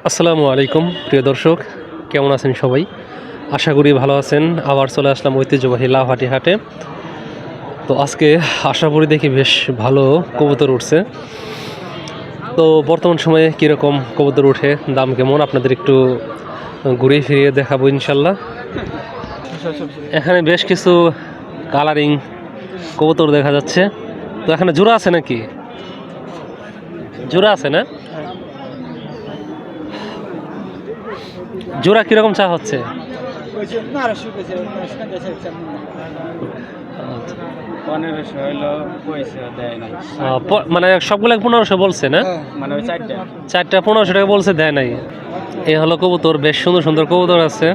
আসসালামু আলাইকুম প্রিয় দর্শক, কেমন আছেন সবাই? আশা করি ভালো আছেন। আবার চলে আসলাম ঐতিহ্যবাহী লাউহাটি হাটে। তো আজকে আশা করি দেখি বেশ ভালো কবুতর উঠছে। তো বর্তমান সময়ে কীরকম কবুতর উঠে, দাম কেমন, আপনাদের একটু ঘুরিয়ে ফিরিয়ে দেখাবো ইনশাল্লাহ। এখানে বেশ কিছু কালারিং কবুতর দেখা যাচ্ছে। তো এখানে জোড়া আছে নাকি? জোড়া আছে না? জোড়া কিরকম চা হচ্ছে? মানে সবগুলো 1500 বলছে না? মানে চারটা 1500 টাকা বলছে, দেয় নাই। এই হলো কবুতর, বেশ সুন্দর সুন্দর কবুতর আছে।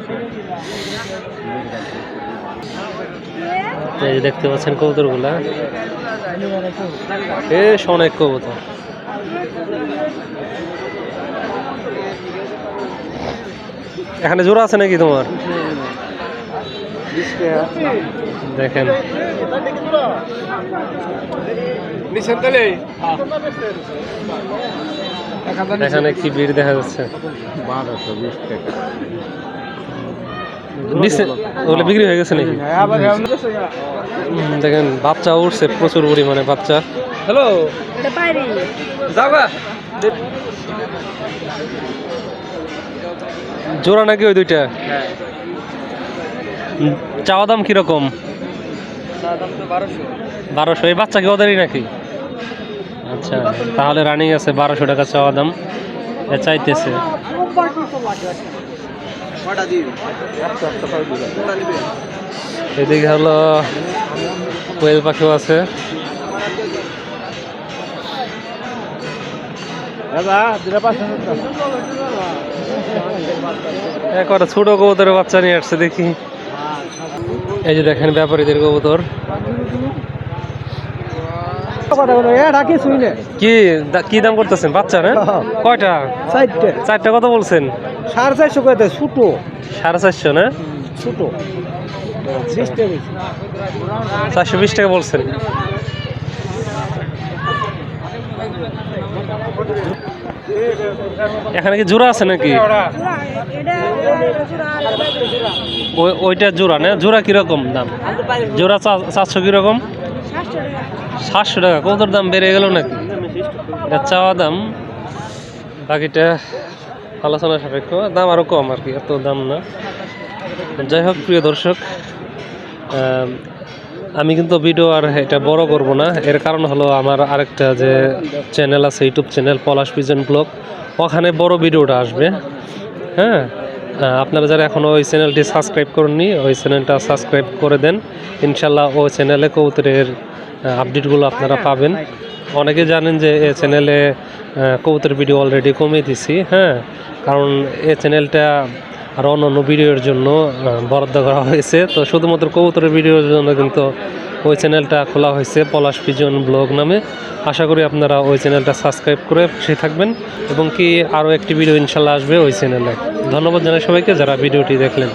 এই যে দেখতে পাচ্ছেন কবুতর গুলা, বেশ অনেক কবুতর। এখানে জোড়া আছে নাকি তোমার? দেখেন এখানে কি ভিড় দেখা যাচ্ছে। ওগুলো বিক্রি হয়ে গেছে নাকি? দেখেন বাচ্চা উঠছে প্রচুর পরিমাণে বাচ্চা। হ্যালো, জোড়া নাকি ওই দুইটা? চাওয়া দাম কিরকম? 1200। এই বাচ্চা কি ওদেরই নাকি? আচ্ছা, তাহলে রানিং আছে 1200 টাকা চাওয়া দাম চাইতেছে। এদিকে হলো কোয়েল পাখিও আছে। একটা ছোট কবুতরের বাচ্চা নিয়ে আসছে দেখি। এই যে দেখেন ব্যাপারীদের কবুতর। কি কি দাম করতেছেন বাচ্চা? না কয়টা? চারটা কত বলছেন? 450 করে ছোট। 450 না? ছোট 420 টাকা বলছেন। এখানে কি জোড়া আছে নাকি? ওইটা জোড়া না? জোড়া কিরকম দাম? জোড়া 400 কিরকম? 700 টাকা। কবুতর দাম বেড়ে গেল নাকি? এটা চাওয়া দাম, বাকিটা আলোচনা সাপেক্ষ। দাম আরও কম আর কি, এত দাম না। যাই হোক প্রিয় দর্শক, আমি কিন্তু ভিডিও আর এটা বড় করব না। এর কারণ হলো আমার আরেকটা যে চ্যানেল আছে, ইউটিউব চ্যানেল পলাশ পিজন ব্লগ, ওখানে বড় ভিডিওটা আসবে। হ্যাঁ, আপনারা যারা এখনও ওই চ্যানেলটি সাবস্ক্রাইব করেননি, ওই চ্যানেলটা সাবস্ক্রাইব করে দেন। ইনশাল্লাহ ওই চ্যানেলে কবুতরের আপডেটগুলো আপনারা পাবেন। অনেকে জানেন যে এই চ্যানেলে কবুতরের ভিডিও অলরেডি কমিয়ে দিছি। হ্যাঁ, কারণ এই চ্যানেলটা আর অন্য ভিডিওর জন্য বরাদ্দ করা হয়েছে। তো শুধুমাত্র কবুতরের ভিডিওর জন্য কিন্তু ওই চ্যানেলটা খোলা হয়েছে পলাশ পিজন ব্লগ নামে। আশা করি আপনারা ওই চ্যানেলটা সাবস্ক্রাইব করে পাশে থাকবেন, এবং কি আরও একটি ভিডিও ইনশাল্লাহ আসবে ওই চ্যানেলে। ধন্যবাদ জানাই সবাইকে যারা ভিডিওটি দেখলেন।